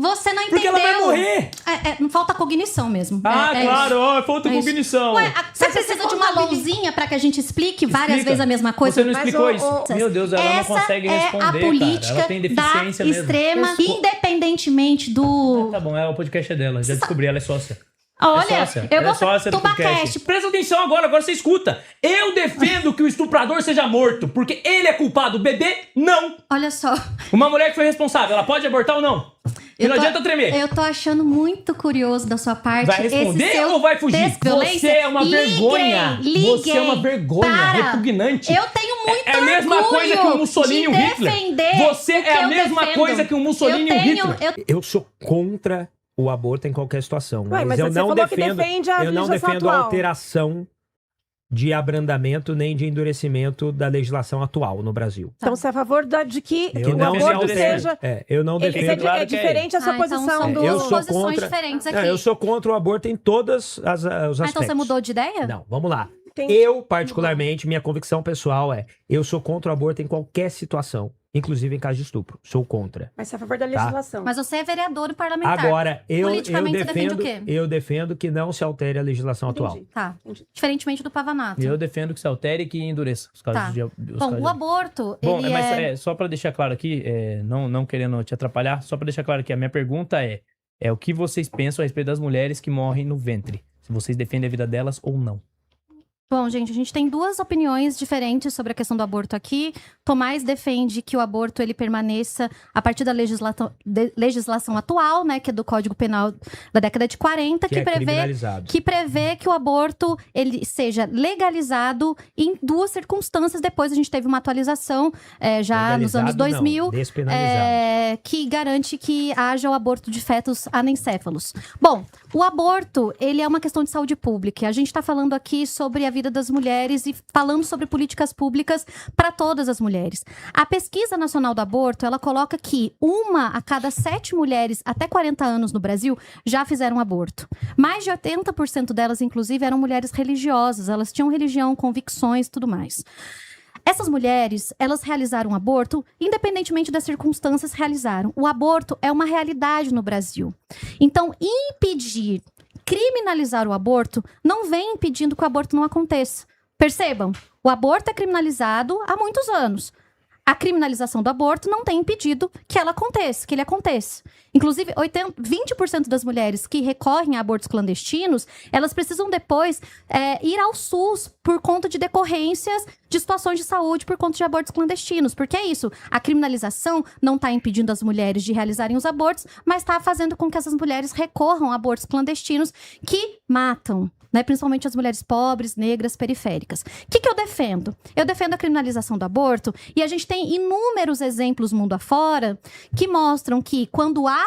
Você não Porque entendeu. ela vai morrer. Falta cognição mesmo. Claro, falta cognição. Ué, você precisa de uma lousinha pra que a gente explique várias vezes a mesma coisa? Você não explicou isso. Meu Deus, ela não consegue responder, a política cara. Ela tem deficiência da mesmo. extrema, independentemente do... Tá bom, o podcast é dela. Já descobri, ela é sócia. Olha, eu vou sócia do podcast. Tubacast. Presta atenção agora você escuta. Eu defendo que o estuprador seja morto, porque ele é culpado. O bebê, não. Olha só. Uma mulher que foi responsável, ela pode abortar ou não? E não adianta tremer. Eu tô achando muito curioso da sua parte. Vai responder ou vai fugir? Você é uma vergonha. Você é uma vergonha repugnante. Eu tenho muito É a mesma coisa que o Mussolini e o Hitler. Você é a mesma coisa que o Mussolini e o Hitler. Eu sou contra o aborto em qualquer situação. Mas eu você não falou que defendo, defende a eu não legislação defendo a atual. alteração de abrandamento nem de endurecimento da legislação atual no Brasil. Então você é a favor de que Eu o não aborto defendo. seja... Eu não defendo. É diferente a sua posição então do... são Eu duas sou posições contra- diferentes aqui. Eu sou contra o aborto em todos os aspectos. Então você mudou de ideia? Não, vamos lá. Entendi. Eu, particularmente, minha convicção pessoal eu sou contra o aborto em qualquer situação, inclusive em caso de estupro. Sou contra. Mas você é a favor da legislação. Mas você é vereador e parlamentar. Agora, eu Politicamente você defende o defendo, quê? eu defendo que não se altere a legislação atual. Tá. Diferentemente do Pavanato. Eu defendo que se altere e que endureça os casos Tá. de... Bom, o aborto, Bom, ele mas só pra deixar claro aqui, não querendo te atrapalhar, só pra deixar claro aqui, a minha pergunta é o que vocês pensam a respeito das mulheres que morrem no ventre? Se vocês defendem a vida delas ou não. Bom, gente, a gente tem duas opiniões diferentes sobre a questão do aborto aqui. Tomás defende que o aborto ele permaneça a partir da legislação atual, né, que é do Código Penal da década de 40, Que é criminalizado. que prevê que o aborto ele seja legalizado em duas circunstâncias. Depois a gente teve uma atualização já nos anos 2000, despenalizado. que garante que haja o aborto de fetos anencéfalos. Bom, o aborto ele é uma questão de saúde pública. A gente está falando aqui sobre a vida das mulheres e falando sobre políticas públicas para todas as mulheres. A Pesquisa Nacional do Aborto, ela coloca que 1 a cada 7 mulheres até 40 anos no Brasil já fizeram aborto. Mais de 80% delas, inclusive, eram mulheres religiosas. Elas tinham religião, convicções e tudo mais. Essas mulheres, elas realizaram aborto, independentemente das circunstâncias, realizaram. O aborto é uma realidade no Brasil. Então, criminalizar o aborto não vem impedindo que o aborto não aconteça. Percebam, o aborto é criminalizado há muitos anos. A criminalização do aborto não tem impedido que ele aconteça. Inclusive, 20% das mulheres que recorrem a abortos clandestinos, elas precisam depois ir ao SUS por conta de decorrências de situações de saúde por conta de abortos clandestinos. Porque é isso, a criminalização não está impedindo as mulheres de realizarem os abortos, mas está fazendo com que essas mulheres recorram a abortos clandestinos que matam. Né, principalmente as mulheres pobres, negras, periféricas. O que eu defendo? Eu defendo a criminalização do aborto e a gente tem inúmeros exemplos mundo afora que mostram que quando há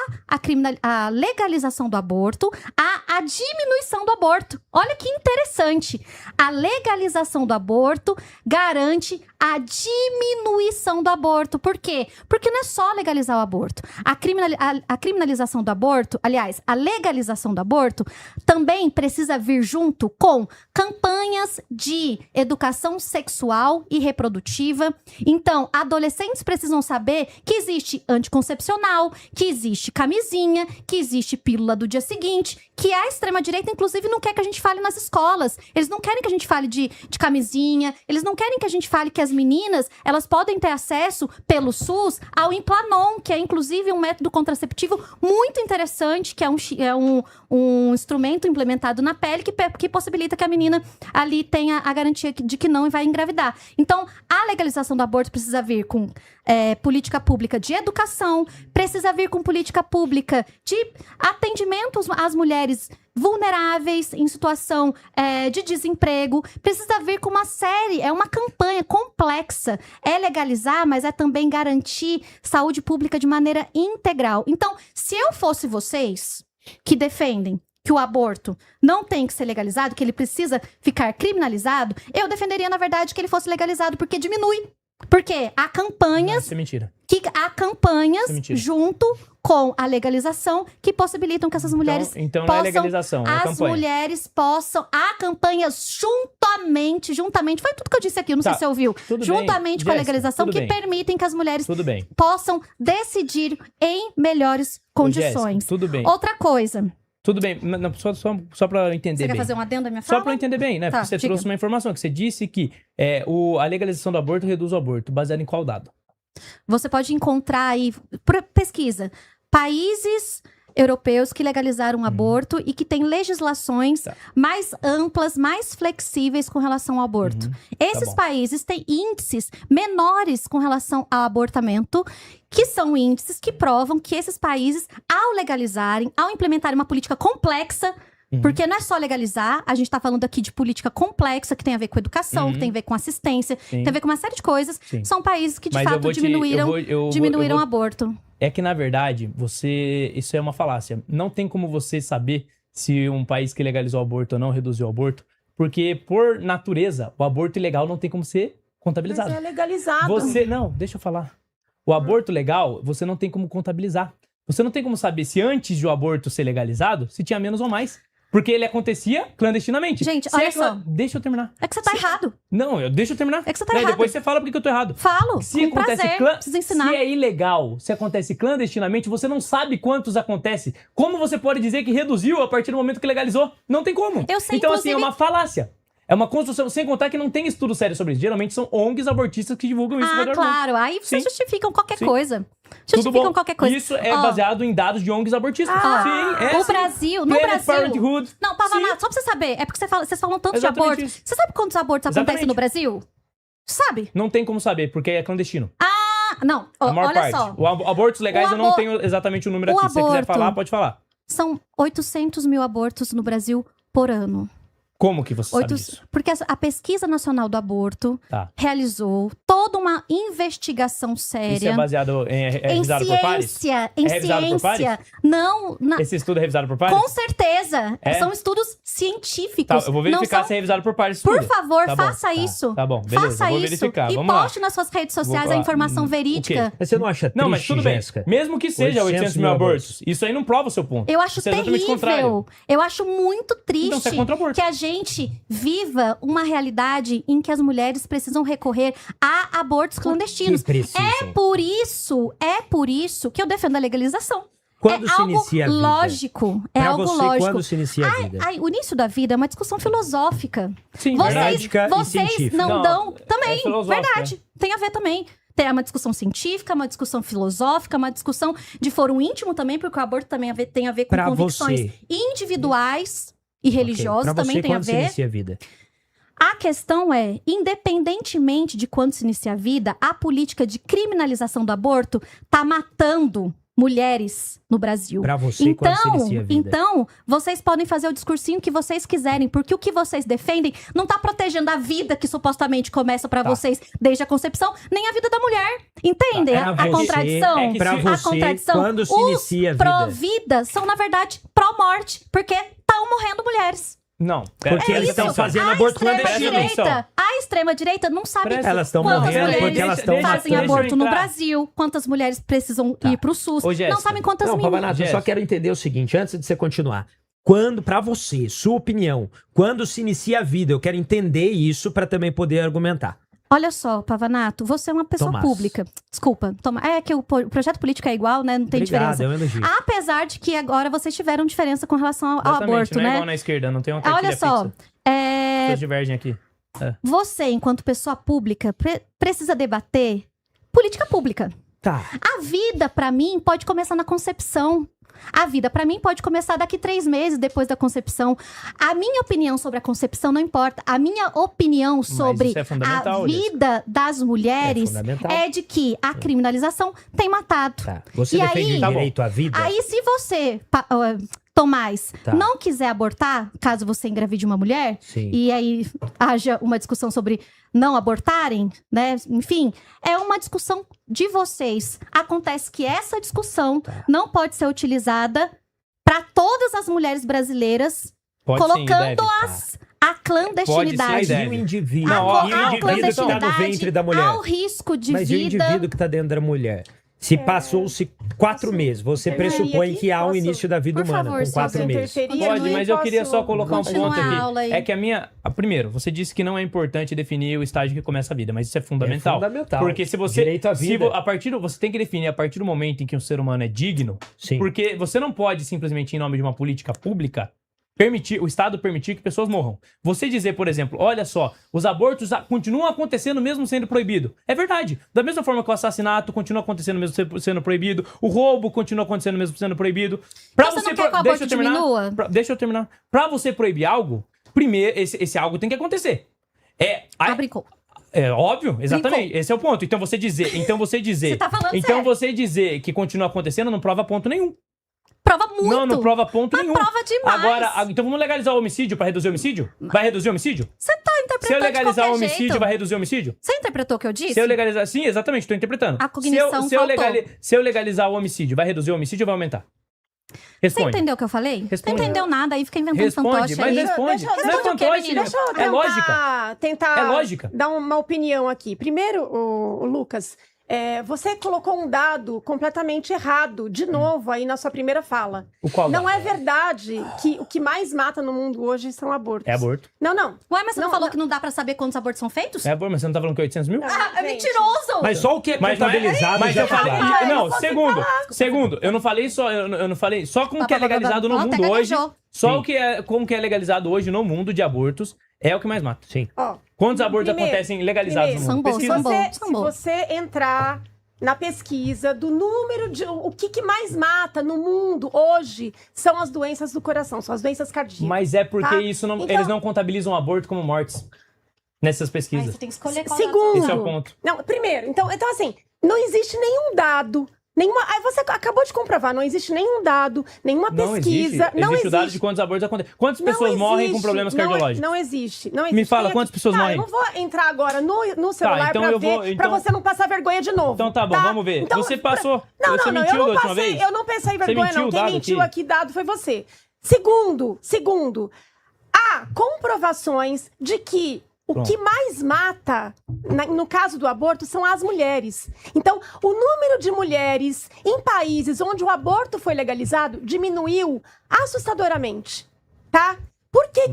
a legalização do aborto, há a diminuição do aborto. Olha que interessante. A legalização do aborto garante a diminuição do aborto. Por quê? Porque não é só legalizar o aborto. A criminalização do aborto, aliás, a legalização do aborto também precisa vir junto com campanhas de educação sexual e reprodutiva. Então, adolescentes precisam saber que existe anticoncepcional, que existe camisinha, que existe pílula do dia seguinte, que a extrema-direita, inclusive, não quer que a gente fale nas escolas. Eles não querem que a gente fale de camisinha, eles não querem que a gente fale que as meninas, elas podem ter acesso pelo SUS ao Implanon, que é, inclusive, um método contraceptivo muito interessante, que é um instrumento implementado na pele que possibilita que a menina ali tenha a garantia de que não vai engravidar. Então, a legalização do aborto precisa vir com política pública de educação, precisa vir com política pública de atendimento às mulheres vulneráveis em situação de desemprego, precisa vir com uma série, é uma campanha complexa, é legalizar, mas é também garantir saúde pública de maneira integral. Então, se eu fosse vocês que defendem que o aborto não tem que ser legalizado, que ele precisa ficar criminalizado, eu defenderia, na verdade, que ele fosse legalizado, porque diminui Porque há Não, campanhas isso é mentira. Isso é mentira. junto com a legalização que possibilitam que essas mulheres Então não possam... é legalização, é as campanha. mulheres possam... Há campanhas juntamente... Foi tudo que eu disse aqui, não sei Tá, se você ouviu. tudo bem. Juntamente com a Jéssica, legalização tudo que bem. permitem que as mulheres Tudo bem. possam decidir em melhores Ô, Jéssica, condições. tudo bem. Outra coisa... Tudo bem. Não, só pra eu entender Você bem. quer fazer um adendo à minha fala? Só pra eu entender bem, né? Tá, Porque você diga. trouxe uma informação que você disse que a legalização do aborto reduz o aborto. Baseado em qual dado? Você pode encontrar aí... Pesquisa. Países europeus que legalizaram o aborto e que têm legislações Tá. mais amplas, mais flexíveis com relação ao aborto. Esses bom. países têm índices menores com relação ao abortamento, que são índices que provam que esses países, ao legalizarem, ao implementarem uma política complexa, porque não é só legalizar, a gente tá falando aqui de política complexa, que tem a ver com educação, que tem a ver com assistência, Sim. tem a ver com uma série de coisas. Sim. São países que, de Mas eu fato, vou te- diminuíram eu o vou- aborto. É que, na verdade, isso é uma falácia. Não tem como você saber se um país que legalizou o aborto ou não reduziu o aborto, porque, por natureza, o aborto ilegal não tem como ser contabilizado. Mas é legalizado. Não, deixa eu falar. O aborto legal, você não tem como contabilizar. Você não tem como saber se antes de o aborto ser legalizado, se tinha menos ou mais. Porque ele acontecia clandestinamente. Gente, Se olha é só. Deixa eu terminar. É que você tá errado. Não, deixa eu terminar. É que você tá Daí errado. Depois você fala porque eu tô errado. Falo, Se com acontece prazer, preciso ensinar. Se é ilegal, se acontece clandestinamente, você não sabe quantos acontece. Como você pode dizer que reduziu a partir do momento que legalizou? Não tem como. Eu sei, então, assim, é inclusive- uma falácia. É uma construção, sem contar que não tem estudo sério sobre isso. Geralmente são ONGs abortistas que divulgam isso. ao redor do mundo. Claro. Aí vocês Sim. justificam qualquer Sim. coisa. Tudo Justificam bom. qualquer coisa. Isso é Ó, baseado em dados de ONGs abortistas. ó, Sim, é o sim. Brasil, no Planned Brasil... Parenthood. Não, Pavanato, Sim. só pra você saber. É porque vocês falam tanto Exatamente de aborto. isso. Você sabe quantos abortos acontecem Exatamente. no Brasil? Sabe? Não tem como saber, porque é clandestino. Ah, não. A maior Olha parte. só. Abortos legais O eu não abor- tenho exatamente o número o aqui. Se você quiser aborto- falar, pode falar. São 800 mil abortos no Brasil por ano. Como que você sabe isso? Porque a Pesquisa Nacional do Aborto Tá. realizou toda uma investigação séria. Isso é baseado em revisado por pares? ciência, É revisado por ciência. Não, Esse estudo é revisado por pares? com certeza. É? São estudos Tá, científicos. eu vou não verificar são... se é revisado por pares. esse Por estudo. favor, Tá bom, faça isso. Tá bom, beleza. Faça vou isso verificar. e Vamos lá. poste nas suas redes sociais Vou- a informação o verídica. Mas você não acha triste, Não, mas tudo bem. Jéssica? Mesmo que seja 800 mil abortos, abortos. isso aí não prova o seu ponto. Eu acho Isso é exatamente o contrário. terrível. Eu acho muito triste Então você é contra o aborto. que a gente viva uma realidade em que as mulheres precisam recorrer a abortos clandestinos. Que precisam. É por isso que eu defendo a legalização. Quando é se algo inicia a vida? lógico. É Pra algo você, lógico. quando se inicia a vida? O início da vida é uma discussão filosófica. Sim, Prática e Vocês científica. não Não, dão. Também, é filosófica. verdade. Tem a ver também. Tem uma discussão científica, uma discussão filosófica, uma discussão de foro íntimo também, porque o aborto também tem a ver com Pra convicções você. individuais e religiosas, Pra também você, tem a quando se ver. inicia a vida? A questão é, independentemente de quando se inicia a vida, a política de criminalização do aborto tá matando mulheres no Brasil. Pra você, quando se inicia a vida? Então, vocês podem fazer o discursinho que vocês quiserem, porque o que vocês defendem não tá protegendo a vida que supostamente começa pra Tá. vocês desde a concepção, nem a vida da mulher. Entendem Pra a você- contradição? é que Pra se- a você, contradição. quando se Os inicia a vida? pró-vida são, na verdade, pró-morte, porque estão morrendo mulheres. Não, pera, Porque eles presta estão atenção. fazendo aborto clandestino. extrema-direita, a extrema-direita não sabe Presta- Elas estão quantas morrendo mulheres porque elas estão fazem matando. aborto no Deixa eu entrar. Brasil, quantas mulheres precisam Tá. ir pro SUS, Ô, não Jéssica. sabem quantas Não, meninas. Pavanato, eu só Jéssica. quero entender o seguinte, antes de você continuar. Quando, pra você, sua opinião, quando se inicia a vida, eu quero entender isso pra também poder argumentar. Olha só, Pavanato, você é uma pessoa Tomás. pública. Desculpa, é que o projeto político é igual, né? Não tem Obrigado, diferença. é um elogio. Apesar de que agora vocês tiveram diferença com relação ao Exatamente, aborto, não é né? igual na esquerda, não tem uma cartilha Olha só, fixa. é, Vocês divergem aqui. você, enquanto pessoa pública, precisa debater política pública. Tá. A vida, pra mim, pode começar na concepção. A vida, pra mim, pode começar daqui 3 meses depois da concepção. A minha opinião sobre a concepção não importa. A minha opinião sobre isso é a fundamental, vida das mulheres fundamental. é de que a criminalização tem matado. Tá. Você E defende aí- o direito à vida? Aí, se você, Tomás, Tá. não quiser abortar, caso você engravide uma mulher, Sim. e aí haja uma discussão sobre não abortarem, né? Enfim, é uma discussão de vocês. Acontece que essa discussão Tá. não pode ser utilizada para todas as mulheres brasileiras, Pode sim, deve. colocando-as a clandestinidade. E o indivíduo? Não, A e o indivíduo que clandestinidade tá no ventre da mulher? ao risco de Mas e o vida. indivíduo que tá dentro da mulher? Se passou-se 4 meses, você pressupõe aqui? que há um Posso? início da vida Por humana favor, com 4 Silvia. meses. Interferir Pode, aqui, mas eu queria só colocar um Continua ponto a aula aqui. aí. É que a minha... Primeiro, você disse que não é importante definir o estágio que começa a vida, mas isso é fundamental. É fundamental. Porque se você... Direito à vida. Você tem que definir a partir do momento em que um ser humano é digno, Sim. porque você não pode simplesmente, em nome de uma política pública, o Estado permitir que pessoas morram. Você dizer, por exemplo, olha só, os abortos continuam acontecendo mesmo sendo proibido. É verdade. Da mesma forma que o assassinato continua acontecendo mesmo sendo proibido, o roubo continua acontecendo mesmo sendo proibido. Então você não quer que o aborto diminua? Deixa eu terminar. Pra você proibir algo, primeiro, esse algo tem que acontecer. Brincou. É óbvio, exatamente. Brincou. Esse é o ponto. Então você dizer Você tá falando então sério. você dizer que continua acontecendo não prova ponto nenhum. Prova muito. Não prova ponto Mas nenhum. prova demais. Agora, então vamos legalizar o homicídio pra reduzir o homicídio? Vai reduzir o homicídio? Você tá Se eu interpretando legalizar de o qualquer homicídio, jeito. vai reduzir o homicídio? Você interpretou o que eu disse? Se eu legalizar... Sim, exatamente, tô interpretando. A cognição faltou. Se eu legalizar o homicídio, vai reduzir o homicídio ou vai aumentar? Você Responde. entendeu o que eu falei? Responde. Não entendeu nada, aí fica inventando Responde, fantoche mas aí. responde. Não é Responde o quê, fantoche, menina? Deixa eu é lógica. tentar É lógica. dar uma opinião aqui. Primeiro, o Lucas, você colocou um dado completamente errado, de novo, aí na sua primeira fala. O qual Não dado? é verdade que o que mais mata no mundo hoje são abortos. É aborto. Não. Ué, mas você não Não, falou não. que não dá pra saber quantos abortos são feitos? É aborto, mas você não tá falando que é 800 mil? Ah, é Gente. mentiroso! Mas só o que é Mas não é- contabilizado mas já eu falei, tá claro. não, eu vou segundo, eu não falei só, eu não falei só com o que é legalizado no Até mundo hoje, gaguejou. só com o que é legalizado hoje no mundo de abortos é o que mais mata. Sim. Ó, Quantos abortos Primeiro, acontecem legalizados no São mundo? bons, Pesquisa. são bons. se você entrar na pesquisa do número de... O que mais mata no mundo hoje são as doenças do coração, são as doenças cardíacas. Mas é porque Tá? isso não, Então- eles não contabilizam o aborto como mortes nessas Aí pesquisas. você tem que escolher qual Segundo, Esse é o ponto. Não, primeiro, então assim, não existe nenhum dado, aí você acabou de comprovar, não existe nenhum dado, nenhuma pesquisa, não existe o dado de existe. quantos abortos acontecem. Quantas Não pessoas morrem com existe, problemas não é- cardiológicos? Não existe, não existe. Me fala, Tem quantas pessoas tá, morrem? eu não vou entrar agora no celular então pra eu ver, vou- pra então- você não passar vergonha de novo. Então tá bom, vamos ver. Então, Você passou. Não, Você não, mentiu eu da não última passei, vez? eu não pensei em vergonha, mentiu não. o Quem dado mentiu aqui? aqui dado foi você. Segundo, há comprovações de que o Pronto. que mais mata, no caso do aborto, são as mulheres. Então, o número de mulheres em países onde o aborto foi legalizado diminuiu assustadoramente, tá? Por que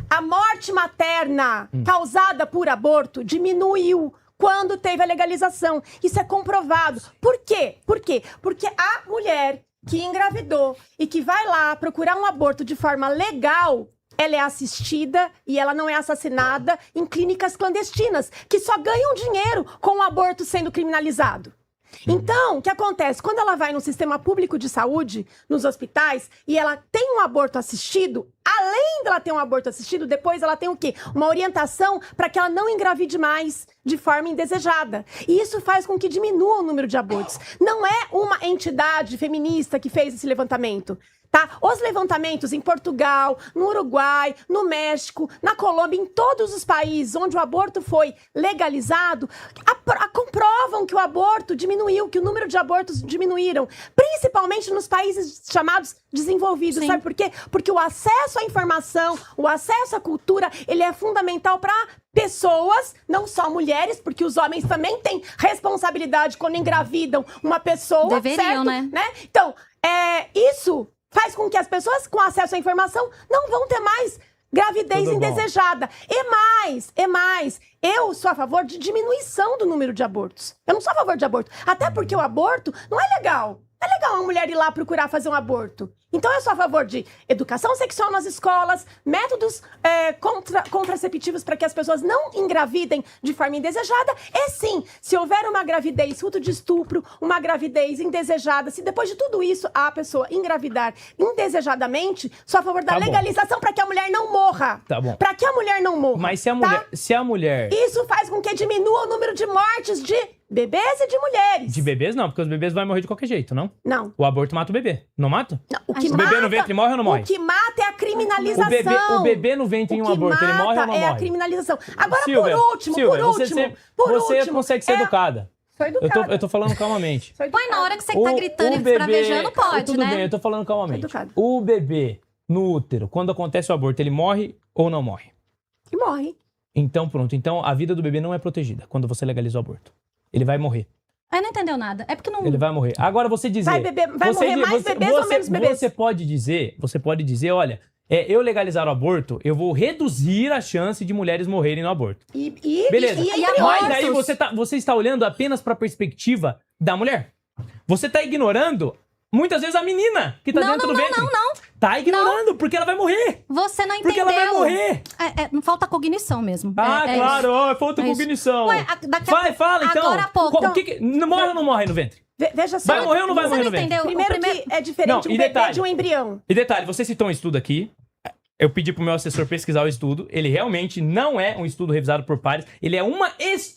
a morte materna causada por aborto diminuiu quando teve a legalização? Isso é comprovado. Por quê? Porque a mulher que engravidou e que vai lá procurar um aborto de forma legal, ela é assistida e ela não é assassinada em clínicas clandestinas, que só ganham dinheiro com o aborto sendo criminalizado. Então, o que acontece? Quando ela vai no sistema público de saúde, nos hospitais, e ela tem um aborto assistido, além dela ter um aborto assistido, depois ela tem o quê? Uma orientação para que ela não engravide mais de forma indesejada. E isso faz com que diminua o número de abortos. Não é uma entidade feminista que fez esse levantamento. Tá? Os levantamentos em Portugal, no Uruguai, no México, na Colômbia, em todos os países onde o aborto foi legalizado, comprovam que o aborto diminuiu, que o número de abortos diminuíram, principalmente nos países chamados desenvolvidos. Sim. Sabe por quê? Porque o acesso à informação, o acesso à cultura, ele é fundamental para pessoas, não só mulheres, porque os homens também têm responsabilidade quando engravidam uma pessoa, Deveriam, certo? né? Então, isso faz com que as pessoas com acesso à informação não vão ter mais gravidez Tudo bom. indesejada. E mais, eu sou a favor de diminuição do número de abortos. Eu não sou a favor de aborto. Até porque o aborto não é legal. Não é legal uma mulher ir lá procurar fazer um aborto. Então eu sou a favor de educação sexual nas escolas, métodos contraceptivos para que as pessoas não engravidem de forma indesejada. E sim, se houver uma gravidez fruto de estupro, uma gravidez indesejada, se depois de tudo isso a pessoa engravidar indesejadamente, sou a favor da Tá bom. legalização para que a mulher não morra. Tá bom. Para que a mulher não morra. Mas se a tá? mulher... Se a mulher... Isso faz com que diminua o número de mortes de bebês e de mulheres. De bebês, não, porque os bebês vão morrer de qualquer jeito, não? Não. O aborto mata o bebê. Não mata? Não, o que O bebê no ventre morre ou não morre? O que mata é a criminalização. O bebê no ventre em um aborto, ele morre ou não é morre? a criminalização. Agora, Silvia, você consegue ser é educada. Sou educada. Eu tô falando calmamente. Sou Põe na hora que você tá O gritando e bebê- escravejando, pode, Tudo né? bem, eu tô falando calmamente. Educado. O bebê no útero, quando acontece o aborto, ele morre ou não morre? E morre. Então, pronto. Então, a vida do bebê não é protegida quando você legaliza o aborto. Ele vai morrer. Aí não entendeu nada. É porque não... Ele vai morrer. Agora, você dizer... Vai morrer mais bebês ou menos bebês? Você pode dizer, olha, eu legalizar o aborto, eu vou reduzir a chance de mulheres morrerem no aborto. Beleza. E Mas daí abortos? você está olhando apenas para a perspectiva da mulher. Você está ignorando, muitas vezes, a menina que está dentro do ventre. Não. Tá ignorando, porque ela vai morrer. Você não Porque entendeu. ela vai morrer. Não falta cognição mesmo. Claro, isso. falta É isso. cognição. Ué, Fala, então. Agora há pouco. Não morre ou não morre no ventre? Veja só. Vai morrer ou não vai Você morrer não no ventre? entendeu? Primeiro que é diferente Não, um e bebê detalhe. de um embrião. E detalhe, você citou um estudo aqui. Eu pedi pro meu assessor pesquisar o estudo. Ele realmente não é um estudo revisado por pares. Ele é uma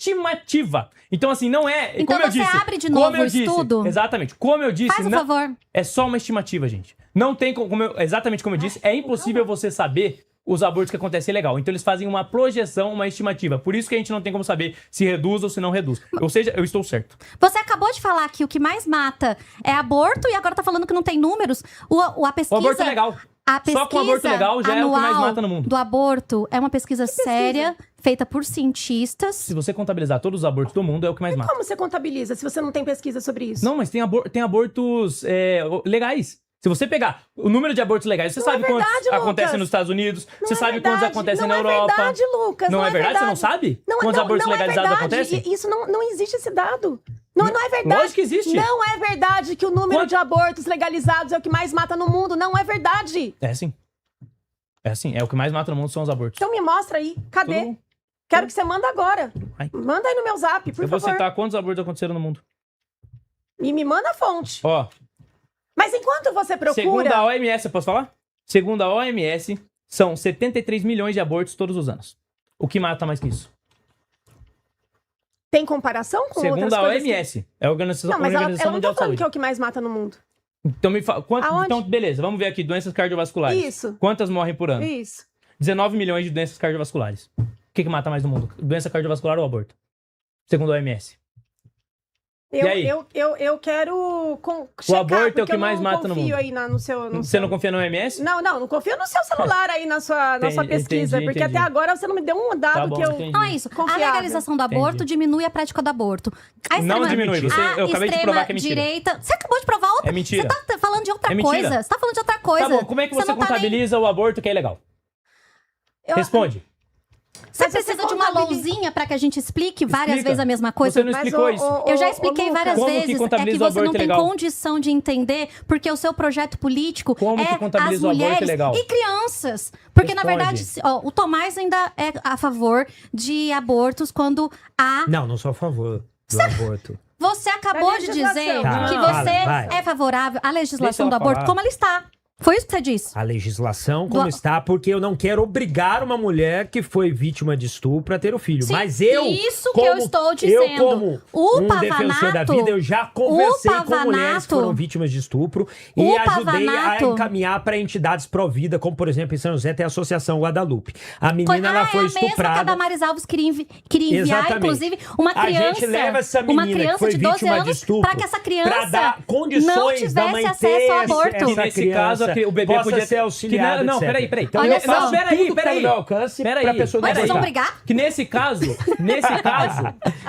estimativa. Então, assim, não é... Então como eu você disse, abre de novo o estudo? Exatamente. Como eu disse... Faz um não, favor. é só uma estimativa, gente. Não tem exatamente como eu disse, é impossível você saber os abortos que acontecem legal. Então eles fazem uma projeção, uma estimativa. Por isso que a gente não tem como saber se reduz ou se não reduz. Ou seja, eu estou certo. Você acabou de falar que o que mais mata é aborto e agora tá falando que não tem números. A pesquisa... O aborto é legal. A pesquisa Só com o aborto legal já é o que mais mata no mundo. do aborto é uma pesquisa séria, feita por cientistas. Se você contabilizar todos os abortos do mundo, é o que mais mata. Como você contabiliza se você não tem pesquisa sobre isso? Não, mas tem abortos legais. Se você pegar o número de abortos legais, você sabe quantos acontecem nos Estados Unidos, você sabe quantos acontecem na Europa. Não é verdade, Lucas. Não é verdade? Você não sabe quantos abortos legalizados acontecem? Isso não existe esse dado. Não é verdade. Lógico que existe. Não é verdade que o número de abortos legalizados é o que mais mata no mundo. Não é verdade. É sim. É sim. É o que mais mata no mundo são os abortos. Então me mostra aí. Cadê? Tudo- Quero que você manda agora. Vai. Manda aí no meu zap, por Eu vou favor. citar quantos abortos aconteceram no mundo. E me manda a fonte. Ó, Mas enquanto você procura... segundo a OMS, eu posso falar? Segundo a OMS, são 73 milhões de abortos todos os anos. O que mata mais que isso? Tem comparação com Segundo outras a coisas? OMS, é a Organização, Não, mas ela Organização não Mundial tá de falando Saúde. que é o que mais mata no mundo. Então me fala, Aonde? então beleza, vamos ver aqui, doenças cardiovasculares. Isso. Quantas morrem por ano? Isso. 19 milhões de doenças cardiovasculares. O que mata mais no mundo? Doença cardiovascular ou aborto? Segundo a OMS. E aí? Eu quero checar, aborto é o porque que mais mata no mundo. Eu não confio aí no seu... Você não confia no OMS? Não confio no seu celular aí, na sua pesquisa. Entendi. porque até agora você não me deu um dado Tá bom, que eu... entendi. Não é isso. Confiável. A legalização do aborto diminui a prática do aborto. A Não extrema- diminui. Eu acabei de provar que é mentira. direita... Você acabou de provar outra. É mentira. Você tá falando de outra É mentira. coisa. Você tá falando de outra coisa. Tá bom, como é que você não tá nem- contabiliza o aborto que é ilegal? Você Responde. Mas você precisa de uma contabiliza- lousinha pra que a gente explique várias Explica. vezes a mesma coisa? Você não Mas, explicou ô, isso. ô, Eu já ô, expliquei Lucas, várias Como que vezes. É que contabiliza o você não aborto tem legal? condição de entender, porque o seu projeto político Como que é contabiliza as o aborto mulheres legal? e crianças. Porque, na Responde. verdade, o Tomás ainda é a favor de abortos quando há... Não sou a favor do aborto. Você acabou Da de legislação. dizer Tá, que fala, você vai. é favorável à Deixa legislação ela do aborto falar. como ela está. Foi isso que você disse. A legislação como Do- está, porque eu não quero obrigar uma mulher que foi vítima de estupro a ter o filho. Sim, Mas eu, isso que eu estou dizendo. eu como O defensor da Pavanato- vida, eu já conversei o com mulheres que Pavanato- foram vítimas de estupro e o ajudei a Pavanato- encaminhar para entidades pró-vida, como por exemplo em São José tem a Associação Guadalupe. A menina ela foi é a mesma que a estuprada. Damares Alves queria enviar, Exatamente. inclusive, uma A criança. gente leva essa uma menina criança que foi de 12 vítima de anos estupro para que essa criança pra dar condições não da tivesse mãe acesso ter ao aborto. essa Que nesse caso, criança o bebê possa podia ser auxiliado, Não, etc. peraí. Então, Olha não, só. peraí. Tudo que tá no meu alcance pra pessoa não Mas vocês vão abortar. brigar? Que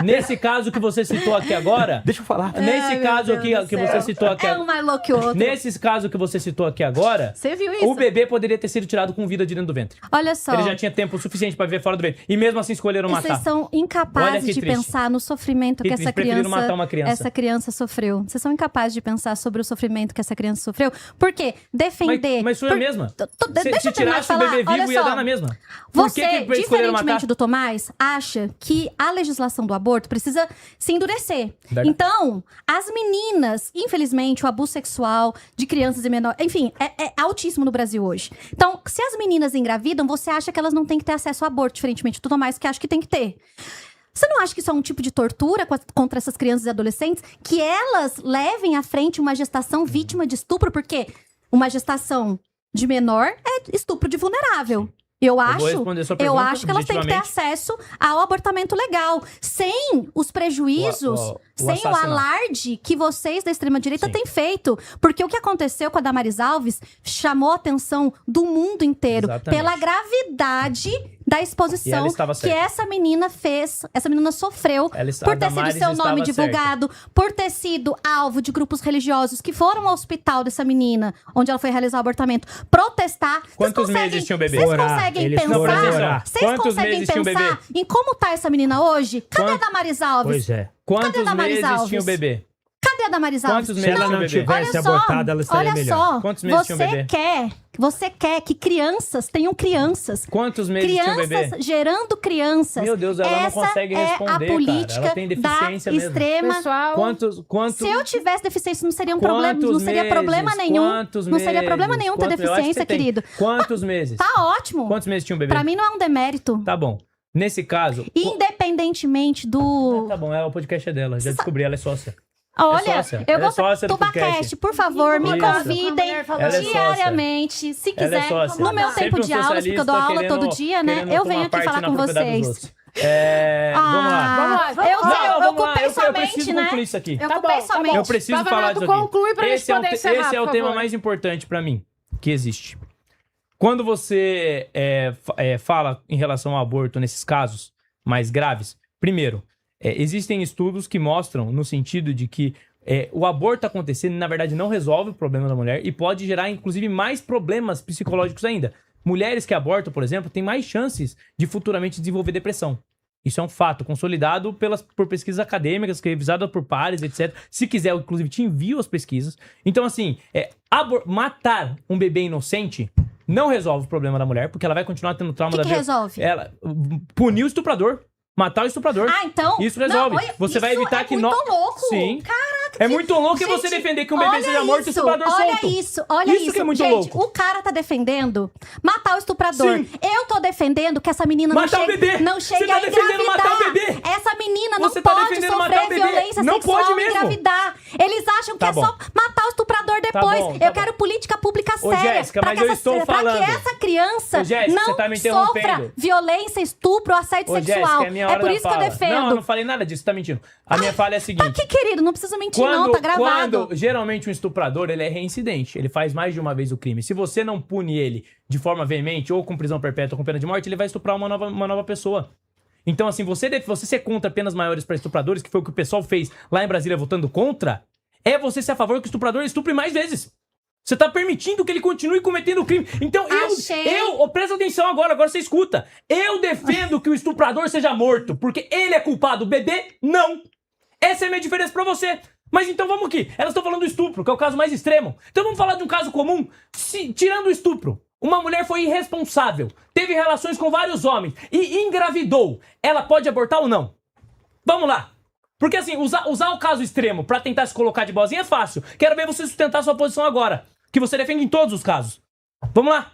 nesse caso que você citou aqui agora, Deixa eu falar. nesse meu caso Deus aqui do que céu. você citou aqui, É um mais louco que o outro. nesse caso que você citou aqui agora, Você viu isso? o bebê poderia ter sido tirado com vida de dentro do ventre. Olha só. Ele já tinha tempo suficiente pra viver fora do ventre. E mesmo assim escolheram matar. Vocês são Olha incapazes que de triste. pensar no sofrimento Que que triste, essa preferiram matar uma criança. essa criança sofreu. Vocês são incapazes de pensar sobre o sofrimento que essa criança sofreu. Por quê? Defender. Mas foi a mesma. Deixa Se eu terminar de tirasse o falar. bebê Olha vivo, ia só. dar na mesma. Por Você, que escolheram matar? diferentemente do Tomás, acha que a legislação do aborto precisa se endurecer. Verdade. Então, as meninas, infelizmente, o abuso sexual de crianças e menores, enfim, é altíssimo no Brasil hoje. Então, se as meninas engravidam, você acha que elas não têm que ter acesso ao aborto, diferentemente do Tomás, que acha que tem que ter. Você não acha que isso é um tipo de tortura contra essas crianças e adolescentes? Que elas levem à frente uma gestação vítima de estupro? Porque uma gestação de menor é estupro de vulnerável. Eu vou acho responder sua pergunta acho que elas têm que ter acesso ao abortamento legal, sem os prejuízos, o sem o assassinato. alarde que vocês da extrema-direita Sim. têm feito. Porque o que aconteceu com a Damares Alves chamou a atenção do mundo inteiro Exatamente. pela gravidade da E ela exposição estava que certa. essa menina fez, essa menina sofreu Ela está- por a ter sido Damares seu nome estava divulgado, por ter sido alvo de grupos religiosos que foram ao hospital dessa menina, onde ela foi realizar o abortamento, protestar. Vocês Quantos conseguem- meses tinha o bebê? Vocês Orar, conseguem eles foram pensar? orar. Vocês Quantos conseguem meses tinha o pensar bebê? em como tá essa menina hoje? Cadê a Damares Alves? Pois é. Quantos Damares meses Alves? tinha o bebê? Cadê a Damares Alves? Quantos Se meses ela tinha o não bebê? tivesse abortado, ela estaria olha melhor. só, Quantos meses tinha o bebê? Você quer que crianças tenham crianças. Quantos meses tinha o bebê? Crianças gerando crianças. Meu Deus, ela não Essa consegue é responder, a cara. política Ela tem deficiência da mesmo. extrema. Pessoal, Quantos... Se eu tivesse deficiência, não seria um problema, Quantos não seria problema meses? nenhum. Quantos Não seria problema meses? nenhum ter Quantos- eu acho que deficiência, você tem. querido. Quantos meses? Tá ótimo. Quantos meses tinha o bebê? Pra mim não é um demérito. Tá bom. Nesse caso... Independentemente do. Tá bom, o podcast é dela. Já descobri, ela é sócia. Olha, sócia. eu Ela é vou. sócia do Tubacast, podcast. por favor, me Isso. convidem Ela é sócia. diariamente. Se Ela é quiser, sócia. no meu Sempre tempo um de aulas, porque eu dou socialista aula todo querendo- dia, né? querendo Eu tomar venho aqui parte falar na com propriedade dos vocês. outros. Vamos lá. Vamos lá, vamos Eu, lá. eu, eu vamos lá. ocupei Eu sua preciso mente, né? concluir isso aqui. Eu Tá ocupei bom, sua tá bom. mente. Eu preciso Vai, falar Renato, disso aqui. conclui pra gente Esse é poder encerrar, esse é o por tema favor. mais importante pra mim que existe. Quando você fala em relação ao aborto nesses casos mais graves, primeiro, existem estudos que mostram no sentido de que o aborto acontecendo, na verdade, não resolve o problema da mulher e pode gerar, inclusive, mais problemas psicológicos ainda. Mulheres que abortam, por exemplo, têm mais chances de futuramente desenvolver depressão. Isso é um fato, consolidado por pesquisas acadêmicas, revisadas por pares, etc. Se quiser, eu, inclusive, te envio as pesquisas. Então, assim, matar um bebê inocente não resolve o problema da mulher, porque ela vai continuar tendo trauma O da que vida. resolve? Ela punir o estuprador. Matar o estuprador. Ah, então. Isso resolve. Não, olha, Você vai isso evitar é que muito não. louco. Sim. Caraca, É muito louco gente, você defender que um bebê olha seja morto e o isso, estuprador olha solto. Isso, olha Isso isso. que é muito Gente, louco. o cara tá defendendo matar o estuprador. Sim. Eu tô defendendo que essa menina Matar não o bebê. chegue, não Você chegue tá a defendendo engravidar. matar o bebê. Essa menina não Você tá pode defendendo matar o sofrer bebê. violência Não sexual pode e mesmo. engravidar. Eles acham que Tá é só bom. matar o estuprador depois. bom, tá Eu bom. quero política pública Ô, séria. Jéssica, pra mas que eu estou pra falando. que essa criança Ô, Jéssica, não você tá me sofra interrompendo. violência, estupro, assédio Ô, sexual. Jéssica, é minha hora por da isso que eu fala. defendo. Não, eu não falei nada disso, tá mentindo. A minha fala é a Tá seguinte. aqui, querido, não precisa mentir não, tá gravado. Quando geralmente um estuprador, ele é reincidente. Ele faz mais de uma vez o crime. Se você não pune ele de forma veemente, ou com prisão perpétua ou com pena de morte, ele vai estuprar uma nova pessoa. Então, assim, você ser contra penas maiores para estupradores, que foi o que o pessoal fez lá em Brasília votando contra, é você ser a favor que o estuprador estupre mais vezes. Você tá permitindo que ele continue cometendo o crime. Então, presta atenção agora você escuta. Eu defendo que o estuprador seja morto, porque ele é culpado, o bebê não. Essa é a minha diferença pra você. Mas então vamos aqui. Elas estão falando do estupro, que é o caso mais extremo. Então vamos falar de um caso comum. Tirando o estupro, uma mulher foi irresponsável, teve relações com vários homens e engravidou. Ela pode abortar ou não? Vamos lá. Porque assim, usar o caso extremo pra tentar se colocar de boazinha é fácil. Quero ver você sustentar sua posição agora, que você defende em todos os casos. Vamos lá.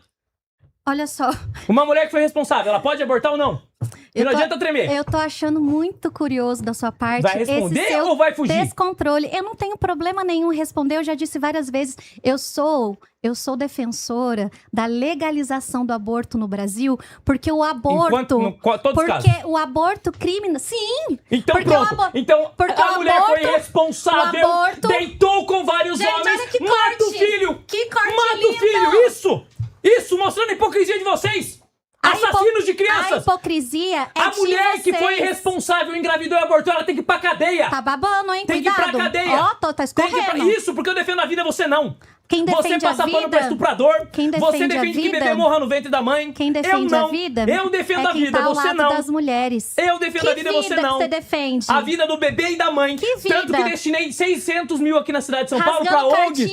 Olha só. Uma mulher que foi responsável, ela pode abortar ou não? E não adianta tremer. Eu tô achando muito curioso da sua parte. Vai responder esse seu ou vai fugir? descontrole. Eu não tenho problema nenhum em responder. Eu já disse várias vezes. Eu sou defensora da legalização do aborto no Brasil, porque o aborto... Todos os casos. Porque o aborto crime... Sim! Então porque pronto. Então porque a o mulher foi aborto- irresponsável, o aborto- deitou com vários Gente, homens, olha que mata o corte! filho! Que corte Mata lindo! o filho! Isso mostrando a hipocrisia de vocês! Assassinos de A crianças! hipocrisia é A de mulher que vocês. foi irresponsável, engravidou e abortou, ela tem que ir pra cadeia! Tá babando, hein? Tem que ir Cuidado. pra cadeia! Ó, tá Tem que ir pra... escorrendo. Isso, porque eu defendo a vida, você não! Quem Você defende a passa pano pra vida... estuprador, Quem você defende a defende que vida- bebê morra no ventre da mãe. Quem defende eu não. a vida Eu defendo é a quem vida, tá ao você lado não. das mulheres. Eu defendo Que a vida, você não. que você defende? A vida do bebê e da mãe. Que vida? Tanto que destinei 600 mil aqui na cidade de São Paulo Rasgando pra ONGs,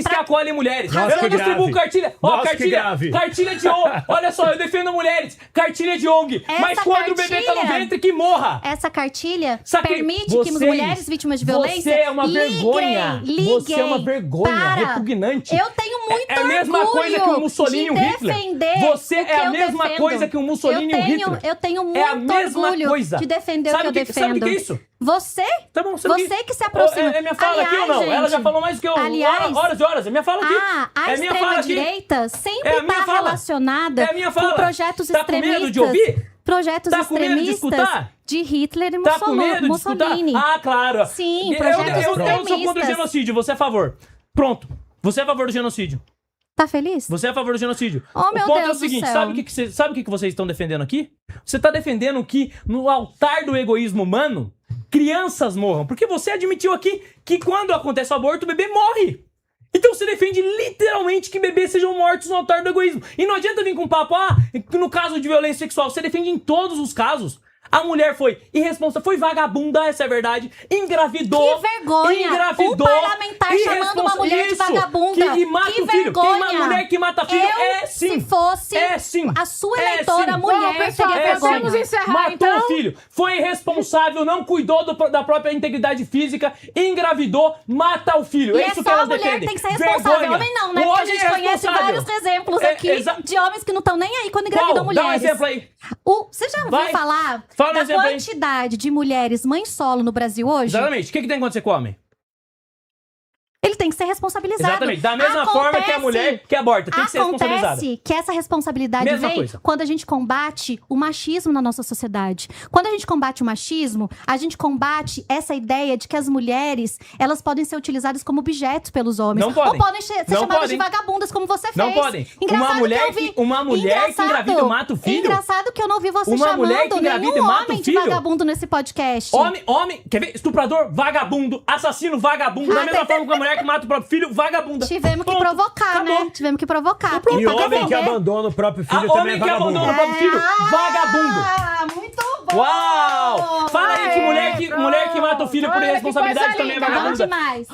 cartilha? que acolhem mulheres. Nossa, eu que distribuo grave. cartilha. Ó, Nossa, que grave. cartilha de ONG. Olha só, eu defendo mulheres. Cartilha de ONG. Mas quando o bebê tá no cartilha- ventre, que morra. Essa cartilha Sabe que permite que vocês- mulheres vítimas de violência Você é uma vergonha. liguem Você é uma vergonha, para. repugnante. Eu tenho muito É a mesma orgulho coisa que o Mussolini e o de Hitler. defender Você o que é a eu mesma defendo. coisa que o Mussolini e o Hitler. Eu tenho muito É a mesma orgulho coisa. de defender Sabe o que eu defendo. Sabe o que é isso? Você? Tá bom, sabe Você que se aproxima. É minha fala aqui ou Aliás, não? Ela já gente, falou mais do que eu. aliás, horas e horas. É minha fala aqui. A é minha fala aqui. extrema-direita sempre É a minha está fala. relacionada É a minha fala. com projetos Tá com extremistas. medo de ouvir? Projetos Tá com medo de extremistas escutar? de Hitler e Tá com medo de escutar? Mussolini. Ah, claro. Sim, eu projetos sou contra o extremistas. genocídio, você é a favor. Pronto. Você é a favor do genocídio. Tá feliz? Você é a favor do genocídio. Oh, meu o ponto Deus é o seguinte, do céu. sabe o que vocês estão defendendo aqui? Você tá defendendo que no altar do egoísmo humano, crianças morram. Porque você admitiu aqui que quando acontece o aborto, o bebê morre. Então você defende literalmente que bebês sejam mortos no altar do egoísmo. E não adianta vir com papo, no caso de violência sexual, você defende em todos os casos. A mulher foi irresponsável, foi vagabunda, essa é a verdade. Engravidou. Que vergonha! Engravidou. Um parlamentar chamando uma mulher de vagabunda. Que mata Que o filho. vergonha! Mulher que mata filho é sim. Se fosse É sim. a sua É eleitora sim. mulher, Bom, pessoal, teria É vergonha. vamos encerrar, Matou então. o filho, foi irresponsável, não cuidou da própria integridade física, engravidou, mata o filho. E é é isso que só a elas mulher que defendem. tem que ser responsável. Vergonha. Homem não, né? O Porque a homem gente é conhece responsável. vários exemplos É, aqui de homens que não estão nem aí quando engravidam Qual? Dá um mulheres. exemplo aí. Você já ouviu Vai. falar Fala um da exemplo aí. quantidade de mulheres mães solo no Brasil hoje? Exatamente. O que tem que acontecer com o homem? Ele tem que ser responsabilizado. Exatamente. Da mesma forma que a mulher que aborta tem que ser responsabilizada. Acontece que essa responsabilidade Mesma vem coisa. quando a gente combate o machismo na nossa sociedade. Quando a gente combate o machismo, a gente combate essa ideia de que as mulheres, elas podem ser utilizadas como objetos pelos homens. Não podem. Ou podem ser Não chamadas podem. de vagabundas, como você fez. Não podem. Engraçado Uma mulher que eu vi- que engravida e mata o filho? Engraçado que eu não vi você Uma chamando mulher que engravida nenhum e mata o homem de filho? vagabundo nesse podcast. Homem, quer ver? Estuprador, vagabundo. Assassino, vagabundo. Da mesma forma que a mulher que mata o próprio filho, vagabunda. Tivemos que Pronto, provocar, acabou. né? Tivemos que provocar. Pronto, E Pra homem que defender. abandona o próprio filho também Homem é que vagabundo. abandona o próprio filho, vagabundo. Ah, muito bom! Uau! Fala aí que mulher que mata o filho por Olha que irresponsabilidade coisa também é linda. Bom vagabunda. demais.